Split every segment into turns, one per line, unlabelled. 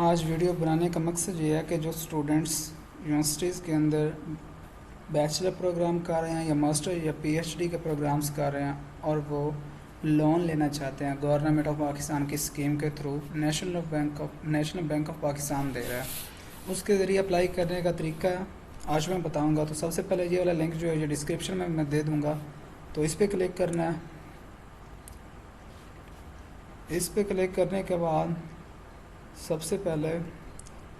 आज वीडियो बनाने का मकसद ये है कि जो स्टूडेंट्स यूनिवर्सिटीज़ के अंदर बैचलर प्रोग्राम कर रहे हैं या मास्टर या पीएचडी के प्रोग्राम्स कर रहे हैं और वो लोन लेना चाहते हैं, गवर्नमेंट ऑफ पाकिस्तान की स्कीम के through national bank of Pakistan दे रहा है, उसके ज़रिए अप्लाई करने का तरीका आज मैं बताऊंगा। तो सबसे पहले ये वाला लिंक जो है ये डिस्क्रिप्शन में मैं दे दूंगा, तो इस पर क्लिक करना है। इस पर क्लिक करने के बाद सबसे पहले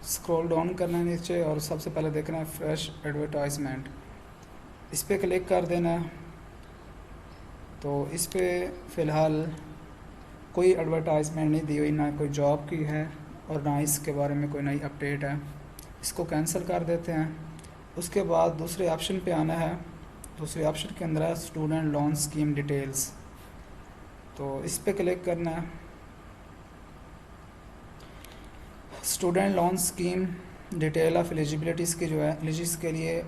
स्क्रॉल डाउन करना है नीचे और सबसे पहले देखना है फ्रेश एडवर्टाइजमेंट, इस पर क्लिक कर देना है। तो इस पर फ़िलहाल कोई एडवर्टाइजमेंट नहीं दी हुई, ना कोई जॉब की है और ना इसके बारे में कोई नई अपडेट है, इसको कैंसिल कर देते हैं। उसके बाद दूसरे ऑप्शन पे आना है। दूसरे ऑप्शन के अंदर है स्टूडेंट लोन स्कीम डिटेल्स, तो इस पर क्लिक करना है। Student loan scheme detail of eligibilities की जो है एलिजिस के लिए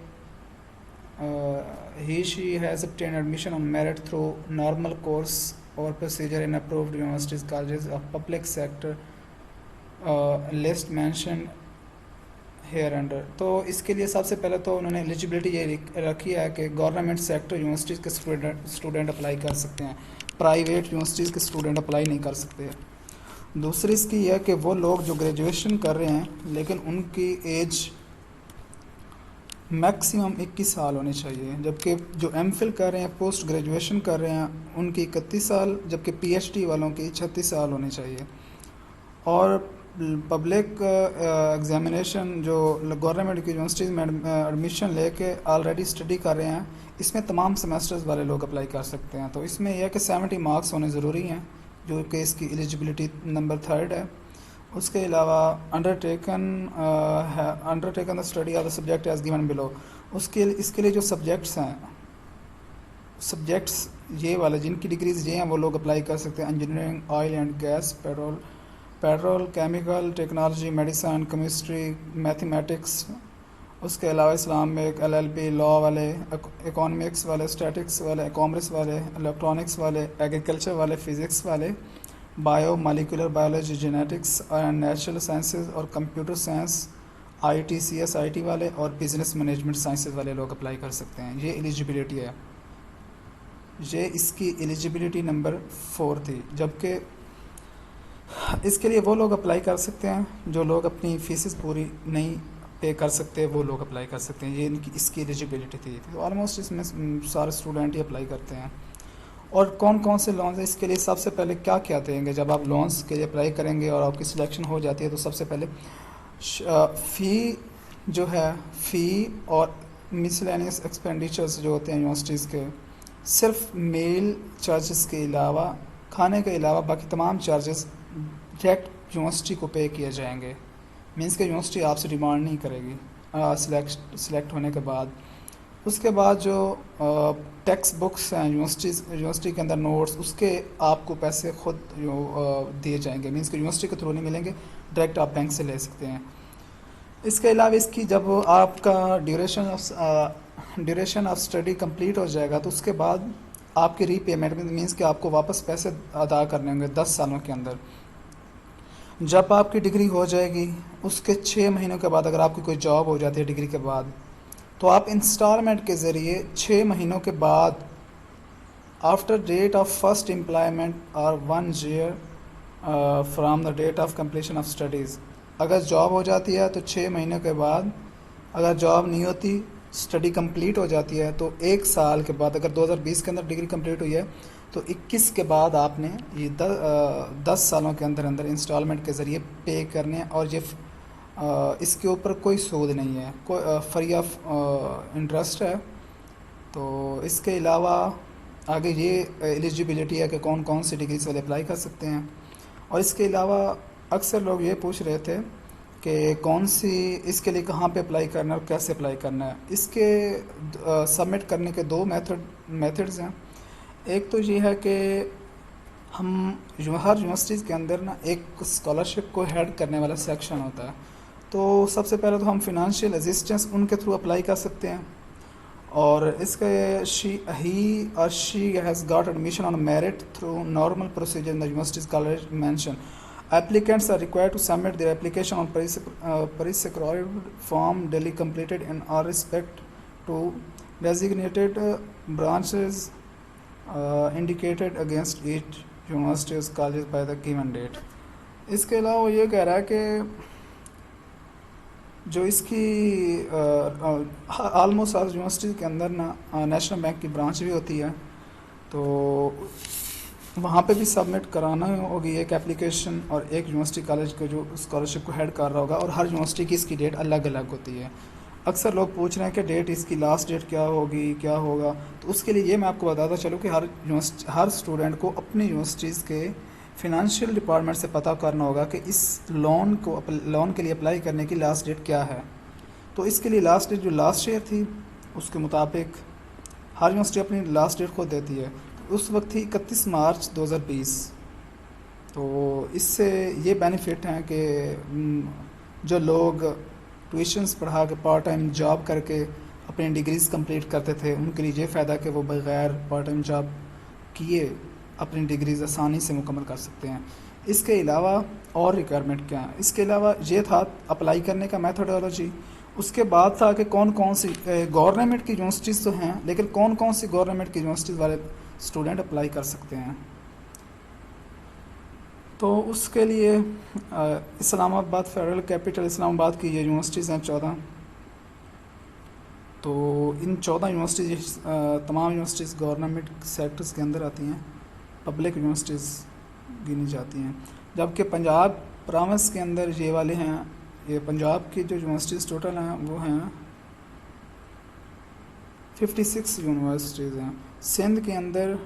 ही she has obtained admission on merit through normal course और procedure in approved universities colleges of public sector list mention here under. तो इसके लिए सबसे पहले तो उन्होंने एलिजिबिलिटी ये रखी है कि गवर्नमेंट सेक्टर यूनिवर्सिटीज़ के स्टूडेंट अप्लाई कर सकते हैं, प्राइवेट यूनिवर्सिटीज़ के स्टूडेंट अप्लाई नहीं कर सकते। दूसरी इसकी यह है कि वो लोग जो ग्रेजुएशन कर रहे हैं लेकिन उनकी एज मैक्सिमम 21 साल होनी चाहिए, जबकि जो एमफिल कर रहे हैं, पोस्ट ग्रेजुएशन कर रहे हैं, उनकी 31 साल, जबकि पीएचडी वालों की 36 साल होनी चाहिए। और पब्लिक एग्जामिनेशन जो गवर्नमेंट की यूनिवर्सिटीज़ में एडमिशन लेके ऑलरेडी स्टडी कर रहे हैं, इसमें तमाम सेमेस्टर्स वाले लोग अप्लाई कर सकते हैं। तो इसमें यह है कि 70 मार्क्स होने ज़रूरी हैं, जो कि इसकी एलिजिबिलिटी नंबर 3 है। उसके अलावा undertaken the study of the subject as given below, इसके लिए जो सब्जेक्ट्स हैं, सब्जेक्ट्स ये वाले जिनकी डिग्रीज ये हैं वो लोग अप्लाई कर सकते हैं। Engineering, oil and gas, petrol, chemical, technology, medicine, chemistry, mathematics. उसके अलावा इस्लाम में LLB, लॉ वाले, इकोनॉमिक्स वाले, स्टैटिक्स वाले, कॉमर्स वाले, इलेक्ट्रॉनिक्स वाले, एग्रीकल्चर वाले, फिज़िक्स वाले, bio molecular biology, genetics and natural sciences और कंप्यूटर साइंस, IT CSIT वाले और बिजनेस मैनेजमेंट साइंसेज वाले लोग अप्लाई कर सकते हैं। ये एलिजिबिलिटी है, ये इसकी एलिजिबिलिटी नंबर 4 थी। जबकि इसके लिए वो लोग अप्लाई कर सकते हैं जो लोग अपनी फीसेस पूरी नहीं पे कर सकते, वो लोग अप्लाई कर सकते हैं। ये इनकी इसकी एलिजिबिलिटी थी। तो ऑलमोस्ट इसमें सारे स्टूडेंट ही अप्लाई करते हैं। और कौन कौन से लोन्स हैं इसके लिए सबसे पहले क्या क्या देंगे, जब आप लोन्स के लिए अप्लाई करेंगे और आपकी सिलेक्शन हो जाती है तो सबसे पहले फ़ी जो है, फ़ी और मिसलेनियस एक्सपेंडिचर्स जो होते हैं यूनिवर्सिटीज़ के, सिर्फ मेल चार्जेस के अलावा, खाने के अलावा बाकी तमाम चार्जेस डायरेक्ट यूनिवर्सिटी को पे किए जाएंगे। मींस कि यूनिवर्सिटी आपसे डिमांड नहीं करेगी सिलेक्ट होने के बाद। उसके बाद जो टेक्स्ट बुक्स हैं यूनिवर्सिटी के अंदर, नोट्स, उसके आपको पैसे खुद दिए जाएंगे। मींस कि यूनिवर्सिटी के थ्रू नहीं मिलेंगे, डायरेक्ट आप बैंक से ले सकते हैं। इसके अलावा इसकी जब आपका ड्यूरेशन ऑफ स्टडी कंप्लीट हो जाएगा तो उसके बाद आपकी रीपेमेंट मींस कि आपको वापस पैसे अदा करने होंगे 10 सालों के अंदर। जब आपकी डिग्री हो जाएगी उसके 6 महीनों के बाद अगर आपकी कोई जॉब हो जाती है डिग्री के बाद, तो आप इंस्टॉलमेंट के ज़रिए 6 महीनों के बाद after date of first employment और 1 year from the date of completion of studies, अगर जॉब हो जाती है तो 6 महीनों के बाद, अगर जॉब नहीं होती, स्टडी कंप्लीट हो जाती है तो 1 साल के बाद, अगर 2020 के अंदर डिग्री कंप्लीट हुई है तो 21 के बाद आपने ये 10 सालों के अंदर अंदर इंस्टॉलमेंट के ज़रिए पे करने हैं। और ये इसके ऊपर कोई सूद नहीं है, कोई फ्री ऑफ इंटरेस्ट है। तो इसके अलावा आगे ये एलिजिबिलिटी है कि कौन कौन सी डिग्री वाले अप्लाई कर सकते हैं। और इसके अलावा अक्सर लोग ये पूछ रहे थे कि कौन सी इसके लिए कहाँ पे अप्लाई करना है और कैसे अप्लाई करना है। इसके सबमिट करने के 2 मेथड्स हैं। एक तो ये है कि हम हर यूनिवर्सिटीज़ के अंदर ना एक स्कॉलरशिप को हेड करने वाला सेक्शन होता है। तो सबसे पहले तो हम फिनंशियल असिस्टेंस उनके थ्रू अप्लाई कर सकते हैं। और इसके he has got admission on merit through normal procedure in the universities college mention. Applicants are required to submit their application on prescribed form daily completed in all respect to designated branches indicated against each university or college by the given date. इसके अलावा वो ये कह रहा है कि जो इसकी आलमोस्ट हर यूनिवर्सिटी के अंदर ना नेशनल बैंक की ब्रांच भी होती है, तो वहाँ पे भी सबमिट कराना होगी एक एप्लीकेशन, और एक यूनिवर्सिटी कॉलेज को जो स्कॉलरशिप को हेड कर रहा होगा, और हर यूनिवर्सिटी की इसकी डेट अलग अलग होती है। अक्सर लोग पूछ रहे हैं कि डेट इसकी लास्ट डेट क्या होगी, क्या होगा, तो उसके लिए ये मैं आपको बताता चलूँ कि हर स्टूडेंट को अपनी यूनिवर्सिटीज़ के फिनंशियल डिपार्टमेंट से पता करना होगा कि इस लोन के लिए अप्लाई करने की लास्ट डेट क्या है। तो इसके लिए लास्ट डेट जो लास्ट ईयर थी उसके मुताबिक हर यूनिवर्सिटी अपनी लास्ट डेट खुद देती है, तो उस वक्त थी 31 मार्च 2020। तो इससे ये बेनिफिट हैं कि जो लोग ट्यूशन्स पढ़ा के पार्ट टाइम जॉब करके अपनी डिग्रीज़ कंप्लीट करते थे, उनके लिए ये फ़ायदा कि वो बग़ैर पार्ट टाइम जॉब किए अपनी डिग्रीज़ आसानी से मुकम्मल कर सकते हैं। इसके अलावा और रिक्वायरमेंट क्या है, इसके अलावा ये था अप्लाई करने का मेथोडोलॉजी। उसके बाद था कि कौन कौन सी गवर्नमेंट की यूनिवर्सिटीज़ तो हैं, लेकिन कौन कौन सी गवर्नमेंट की यूनिवर्सिटीज़ वाले स्टूडेंट अप्लाई कर सकते हैं। तो उसके लिए इस्लामाबाद फेडरल कैपिटल इस्लामाबाद की ये यूनिवर्सिटीज़ हैं 14। तो इन 14 यूनिवर्सिटीज़ तमाम यूनिवर्सिटीज़ गवर्नमेंट सेक्टर्स के अंदर आती हैं, पब्लिक यूनिवर्सिटीज़ गिनी जाती हैं। जबकि पंजाब प्रोविंस के अंदर ये वाले हैं, ये पंजाब की जो यूनिवर्सिटीज़ टोटल हैं वो हैं 56 यूनिवर्सिटीज़ हैं। सिंध के अंदर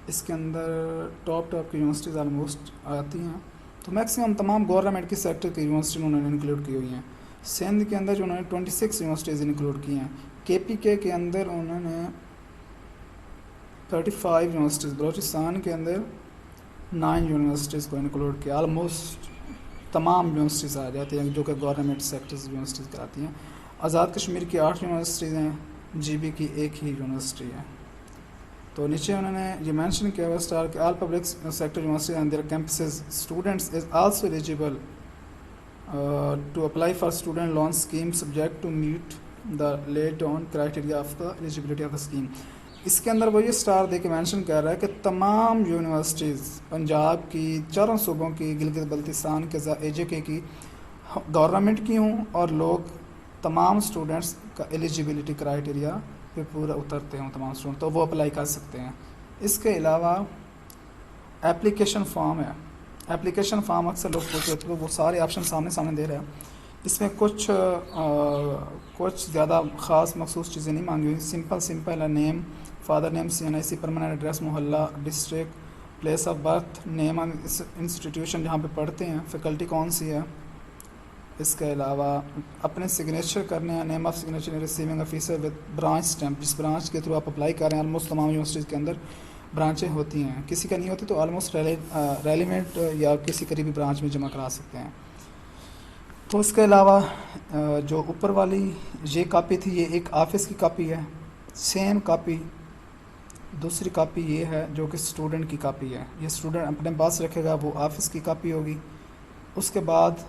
इसके अंदर टॉप की यूनिवर्सिटीज़ आलमोस्ट आती हैं, तो मैक्सिमम तमाम गवर्नमेंट की सेक्टर की यूनिवर्सिटी उन्होंने इंक्लूड की हुई हैं। सिंध के अंदर जो उन्होंने 26 यूनिवर्सिटीज़ इंक्लूड की हैं। KPK के अंदर उन्होंने 35 यूनिवर्सिटीज़, बलूचिस्तान के अंदर 9 यूनिवर्सिटीज़ को इंक्लूड किया। आलमोस्ट तमाम यूनिवर्सिटीज़ आ जाती हैं जो कि गवर्नमेंट सेक्टर्स यूनिवर्सिटीज़ कराती हैं। आज़ाद कश्मीर की 8 यूनिवर्सिटीज़ हैं, GB की एक ही यूनिवर्सिटी है। तो नीचे उन्होंने ये मेंशन किया हुआ स्टार कि all public sector university and their campuses students is also eligible to apply for student loan scheme subject to meet the laid down criteria of the eligibility of the scheme. इसके अंदर वो ये star दे के mention कर रहा है कि तमाम यूनिवर्सिटीज़ पंजाब की, चारों सूबों की, गिलगित बल्तिस्तान के, AJK की गवर्नमेंट की हों, और लोग तमाम स्टूडेंट्स का एलिजिबिलिटी क्राइटेरिया पे पूरा उतरते हों तमाम स्टूडेंट, तो वो अप्लाई कर सकते हैं। इसके अलावा एप्लीकेशन फॉर्म है। एप्लीकेशन फॉर्म अक्सर लोग पूछते हैं, तो वो सारे ऑप्शन सामने दे रहे हैं। इसमें कुछ ज़्यादा ख़ास मखसूस चीज़ें नहीं मांगी हुई। सिंपल है, name, father name, CNIC, permanent address, मोहल्ला, district, place of birth, name of institution जहाँ पे पढ़ते हैं, फैकल्टी कौन सी है। इसके अलावा अपने सिग्नेचर करने हैं, name of signature receiving officer with branch stamp, जिस ब्रांच के थ्रू आप अप्लाई कर रहे हैं। ऑलमोस्ट तमाम यूनिवर्सिटीज़ के अंदर ब्रांचें होती हैं, किसी का नहीं होती तो ऑलमोस्ट रेलिवेंट या किसी करीबी ब्रांच में जमा करा सकते हैं। तो इसके अलावा जो ऊपर वाली ये कापी थी, ये एक ऑफिस की कापी है। सेम कापी दूसरी कापी ये है जो कि स्टूडेंट की कापी है। ये स्टूडेंट अपने पास रखेगा, वो ऑफिस की कापी होगी। उसके बाद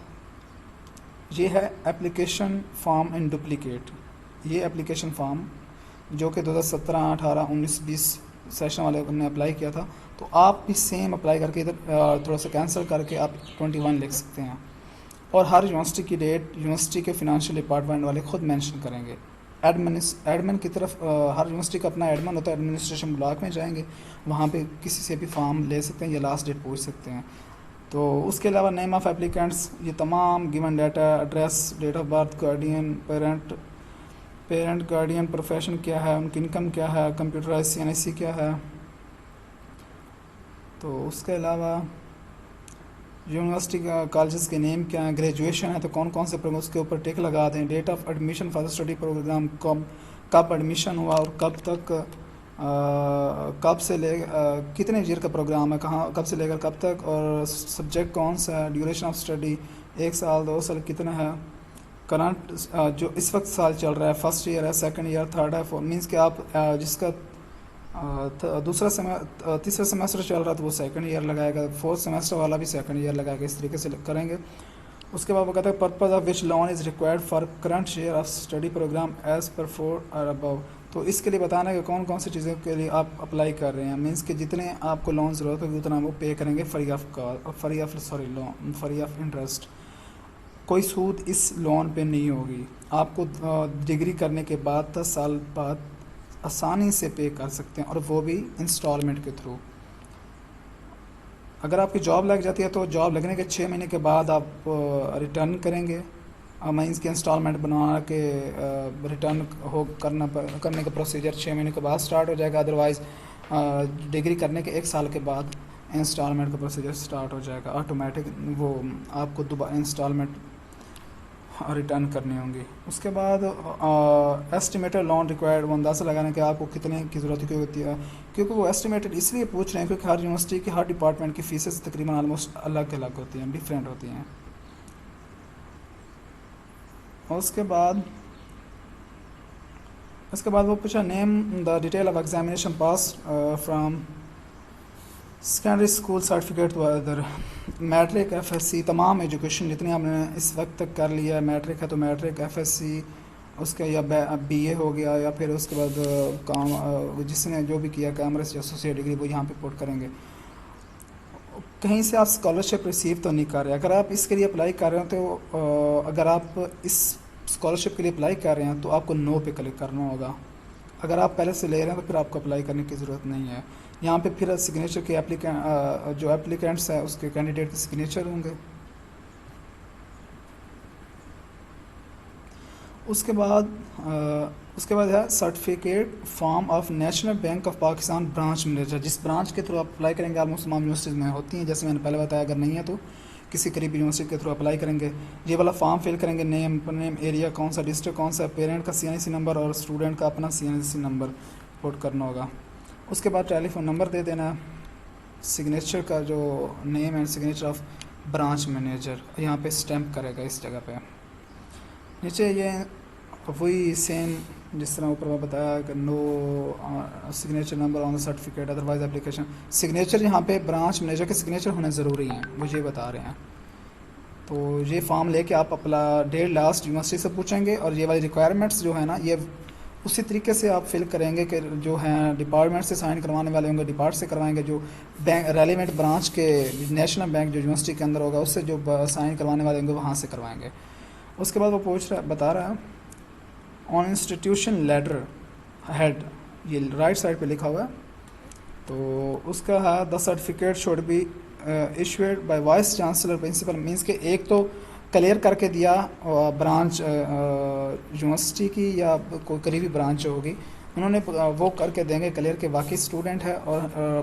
ये है एप्लीकेशन फॉर्म इन डुप्लीकेट। ये एप्लीकेशन फॉर्म जो कि 2017, 18, 19, 20 सेशन वाले हमने अप्लाई किया था, तो आप भी सेम अप्लाई करके इधर थोड़ा सा कैंसिल करके आप 21 लिख सकते हैं। और हर यूनिवर्सिटी की डेट यूनिवर्सिटी के फिनंशियल डिपार्टमेंट वाले खुद मेंशन करेंगे। एडमिन की तरफ हर यूनिवर्सिटी का अपना एडमिन होता है, एडमिनिस्ट्रेशन ब्लॉक में जाएंगे, वहाँ पे किसी से भी फॉर्म ले सकते हैं या लास्ट डेट पूछ सकते हैं। तो उसके अलावा नेम ऑफ़ एप्लीकेंट्स, ये तमाम given data, address, date of birth, guardian, parent guardian, profession क्या है, उनकी इनकम क्या है, कंप्यूटराइज CNIC क्या है। तो उसके अलावा यूनिवर्सिटी का कॉलेजेस के नेम क्या है, ग्रेजुएशन है तो कौन कौन से प्रोग्राम, उसके ऊपर टिक लगा दें। Date of admission for study programme, कब एडमिशन हुआ और कब तक, कब से ले कितने ईयर का प्रोग्राम है, कहाँ, कब से लेकर कब तक, और सब्जेक्ट कौन सा है, ड्यूरेशन ऑफ स्टडी 1 साल 2 साल कितना है, करंट जो इस वक्त साल चल रहा है, फर्स्ट ईयर है, सेकंड ईयर, थर्ड है, फोर्थ, मीन्स कि आप जिसका तीसरा सेमेस्टर चल रहा तो वो सेकंड ईयर लगाएगा, फोर्थ सेमेस्टर वाला भी सेकंड ईयर लगाएगा, इस तरीके से करेंगे। उसके बाद वो कहता है purpose of which loan is required for current share of study program as per four or above. तो इसके लिए बताना है कि कौन कौन सी चीज़ों के लिए आप अप्लाई कर रहे हैं, मीन्स कि जितने आपको लोन ज़रूरत होगी उतना वो पे करेंगे फ्री ऑफ इंटरेस्ट। कोई सूद इस लोन पे नहीं होगी। आपको डिग्री करने के बाद 10 साल बाद आसानी से पे कर सकते हैं, और वो भी इंस्टॉलमेंट के थ्रू। अगर आपकी जॉब लग जाती है तो जॉब लगने के 6 महीने के बाद आप रिटर्न करेंगे, मीन्स के इंस्टॉलमेंट बना के रिटर्न करने का प्रोसीजर 6 महीने के बाद स्टार्ट हो जाएगा। अदरवाइज़ डिग्री करने के 1 साल के बाद इंस्टॉलमेंट का प्रोसीजर स्टार्ट हो जाएगा ऑटोमेटिक। वो आपको दोबारा इंस्टॉलमेंट रिटर्न करनी होंगी। उसके बाद एस्टिमेटेड लोन रिक्वायर्ड, वो अंदाज़ा लगाने के आपको कितने की ज़रूरत क्यों होती है, क्योंकि वो एस्टिमेटेड इसलिए पूछ रहे हैं क्योंकि हर यूनिवर्सिटी की हर डिपार्टमेंट की फ़ीसेस तकरीबन आलमोस्ट अलग अलग होती हैं, डिफरेंट होती हैं। और उसके बाद वो पूछा name the detail of examination pass from secondary school certificate to other. Matric, FSc, तमाम एजुकेशन जितनी आपने इस वक्त तक कर लिया है, मैट्रिक है तो मैट्रिक, एफएससी, उसका या बीए हो गया, या फिर उसके बाद काम जिसने जो भी किया कॉमर्स या एसोसिएट डिग्री, वो यहाँ पे पुट करेंगे। कहीं से आप स्कॉलरशिप रिसीव तो नहीं कर रहे। अगर आप इसके लिए अप्लाई कर रहे हो तो अगर आप इस स्कॉलरशिप के लिए अप्लाई कर रहे हैं तो आपको नो पे क्लिक करना होगा। अगर आप पहले से ले रहे हैं तो फिर आपको अप्लाई करने की ज़रूरत नहीं है। यहाँ पे फिर सिग्नेचर के जो एप्लीकेंट्स हैं उसके कैंडिडेट के सिग्नेचर होंगे। उसके बाद है certificate form of national bank of Pakistan branch manager. जिस ब्रांच के थ्रू आप अप्लाई करेंगे, आलमोस्ट तमाम यूनिवर्सिटीज़ में होती हैं, जैसे मैंने पहले बताया। अगर नहीं है तो किसी करीबी यूनिवर्सिटी के थ्रू अप्लाई करेंगे। ये वाला फॉर्म फिल करेंगे, नेम, एरिया कौन सा, डिस्ट्रिक्ट कौन सा, पेरेंट का CNC नंबर और स्टूडेंट का अपना CNC नंबर पुट करना होगा। उसके बाद टेलीफोन नंबर दे देना, सिग्नेचर का जो name and signature of branch manager यहाँ पे स्टैम्प करेगा इस जगह पे। नीचे ये वही सेम जिस तरह ऊपर मैं बताया कि no signature number on the certificate otherwise application. Signature यहाँ पे ब्रांच मैनेजर के सिग्नेचर होने ज़रूरी हैं, मुझे बता रहे हैं। तो ये फॉर्म लेके आप अपना डेट लास्ट यूनिवर्सिटी से पूछेंगे, और ये वाली रिक्वायरमेंट्स जो है ना, ये उसी तरीके से आप फिल करेंगे कि जो हैं डिपार्टमेंट से साइन करवाने वाले होंगे डिपार्ट से करवाएंगे, जो बैंक रेलिवेंट ब्रांच के नेशनल बैंक जो यूनिवर्सिटी के अंदर होगा उससे जो साइन करवाने वाले होंगे वहाँ से करवाएंगे। उसके बाद वो बता रहा है ऑन इंस्टीट्यूशन लेटर हेड, ये राइट साइड पे लिखा हुआ है। तो उसका है the certificate should be issued by vice chancellor principal, means के एक तो क्लियर करके दिया ब्रांच यूनिवर्सिटी की या कोई करीबी ब्रांच होगी, उन्होंने वो करके देंगे क्लियर के वाकई स्टूडेंट है, और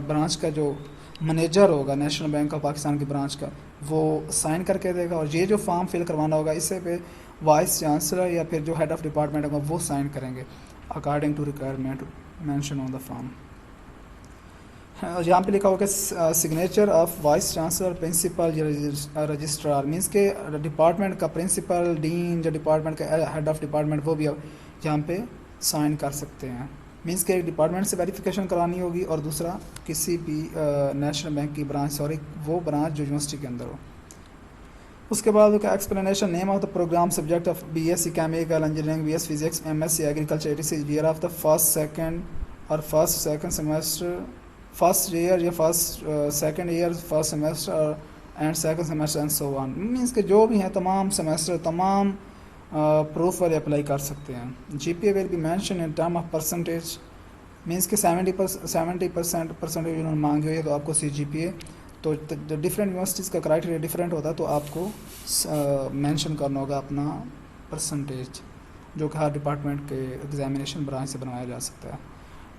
ब्रांच का जो मैनेजर होगा नेशनल बैंक ऑफ पाकिस्तान की ब्रांच का, वो साइन करके देगा। और ये जो फॉर्म फिल करवाना होगा इससे पे वाइस चांसलर या फिर जो हेड ऑफ डिपार्टमेंट होगा वो साइन करेंगे according to requirement mention on the form. यहाँ पे लिखा होगा signature of vice chancellor principal registrar, means के डिपार्टमेंट का प्रिंसिपल, डीन, जो डिपार्टमेंट का हेड ऑफ डिपार्टमेंट, वो भी यहाँ पे साइन कर सकते हैं। मींस के एक डिपार्टमेंट से वेरिफिकेशन करानी होगी और दूसरा किसी भी नेशनल बैंक की ब्रांच, सॉरी वो ब्रांच जो यूनिवर्सिटी के अंदर हो। उसके बाद उसका explanation name of the program subject of BSc chemical engineering, BS physics, MSc agriculture, 86 year of the first second semester, first year या first second year, first semester and second semester and so on. Means के जो भी हैं तमाम semester, तमाम proof वाले apply कर सकते हैं। GPA will be mention in term of percentage, means के 70% परसेंटेज उन्होंने मांगे हुए तो आपको CGPA, तो डिफरेंट यूनिवर्सिटीज़ का क्राइटेरिया डिफरेंट होता है, तो आपको मेंशन करना होगा अपना परसेंटेज, जो कि हर डिपार्टमेंट के एग्जामिनेशन ब्रांच से बनवाया जा सकता है।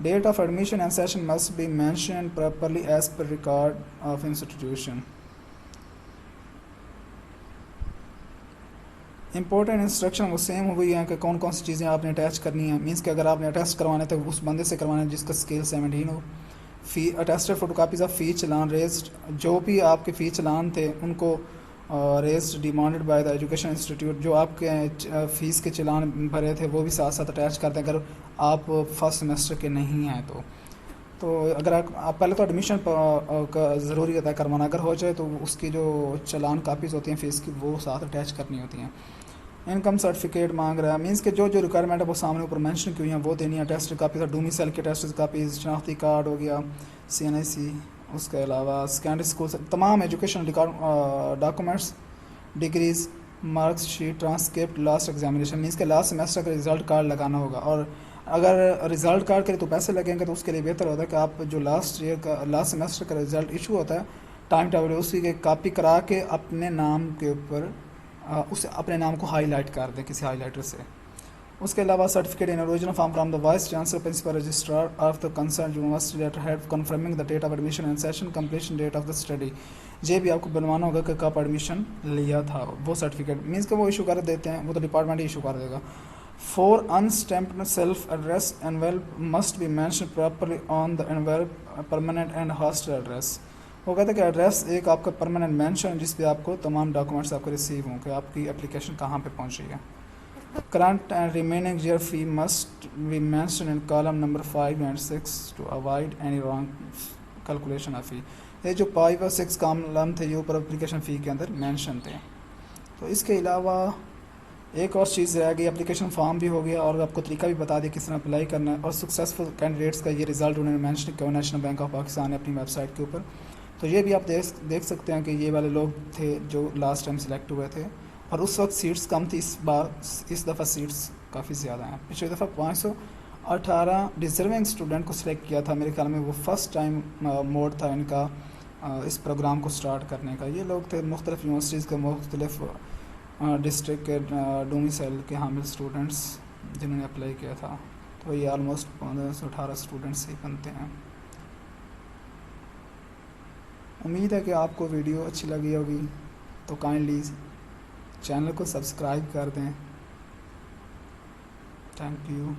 Date of admission and session must be mention properly as per record of institution. Important instruction वो सेम हुई है कि कौन कौन सी चीज़ें आपने अटैच करनी है। मींस कि अगर आपने अटैच करवाने थे उस बंदे से करवाना जिसका स्केल 17 हो। Fee attested photocopies of fee challan raised, जो भी आपके फ़ी चलान थे उनको raised demanded by the education institute, जो आपके फ़ीस के चलान भरे थे वो भी साथ साथ अटैच करते हैं अगर आप फर्स्ट सेमेस्टर के नहीं हैं तो। तो अगर आप पहले तो एडमिशन का ज़रूरी रहता है करवाना, अगर हो जाए तो उसकी जो चालान कापीज़ होती हैं फ़ीस की वो साथ अटैच करनी होती हैं। इनकम सर्टिफिकेट मांग रहा है, मींस के जो जो रिक्वायरमेंट है वो सामने ऊपर मेंशन की हुई हैं वो देनी है। टेस्ट कापी, डोमिसाइल की टेस्ट कापी, शनाख्ती कार्ड हो गया, CNIC, उसके अलावा सेकेंडरी स्कूल से तमाम education documents, degrees, marks sheet, transcript, last examination, means के लास्ट सेमेस्टर का रिजल्ट कार्ड लगाना होगा। और अगर रिज़ल्ट कार्ड के लिए तो पैसे लगेंगे तो उसके लिए बेहतर होता है कि आप जो लास्ट सेमेस्टर का रिज़ल्ट इशू होता है टाइम टेबल, उसी की कापी करा के अपने नाम के ऊपर उसे अपने नाम को हाईलाइट कर दें किसी हाईलाइटर से। उसके अलावा certificate in original form from the vice chancellor principal registrar of the concern university letter head confirming the date of admission and session completion date of the study. ये भी आपको बनवाना होगा कि कब एडमिशन लिया था, वो सर्टिफिकेट मीन्स कि वो इशू कर देते हैं, वो तो डिपार्टमेंट ही इशू कर देगा। For unstamped self-address envelope must be mentioned properly on the envelope permanent and hostel address। वो कहते हैं कि एड्रेस एक आपका परमानेंट मेंशन जिस पे आपको तमाम डॉक्यूमेंट्स आपको रिसीव हों कि आपकी एप्लीकेशन कहाँ पे पहुँची है। Current and remaining year fee must be mention in column number 5 and 6 to avoid any wrong calculation of fee. ये जो 5 और 6 कॉलम थे ये ऊपर एप्लीकेशन फ़ी के अंदर मेंशन थे। तो इसके अलावा एक और चीज़ रह गई, एप्लीकेशन फॉर्म भी हो गया और आपको तरीका भी बता दिया किस तरह अप्लाई करना है। और सक्सेसफुल कैंडिडेट्स का ये रिज़ल्ट उन्होंने मेंशन किया नेशनल बैंक ऑफ पाकिस्तान ने अपनी वेबसाइट के ऊपर। तो ये भी आप देख सकते हैं कि ये वाले लोग थे जो लास्ट टाइम सिलेक्ट हुए थे और उस वक्त सीट्स कम थी, इस दफ़ा सीट्स काफ़ी ज़्यादा हैं। पिछली दफ़ा 518 डिज़र्विंग स्टूडेंट को सिलेक्ट किया था, मेरे ख्याल में वो फ़र्स्ट टाइम मोड था इनका इस प्रोग्राम को स्टार्ट करने का। ये लोग थे मुख्तलिफ़ यूनिवर्सिटीज़ के मुख्तलिफ़ डिस्ट्रिक्ट के डोमिसाइल के हामिल स्टूडेंट्स जिन्होंने अप्लाई किया था। तो ये आलमोस्ट 1518 स्टूडेंट्स ही बनते हैं। उम्मीद है कि आपको वीडियो अच्छी लगी होगी, तो काइंडली चैनल को सब्सक्राइब कर दें। Thank you.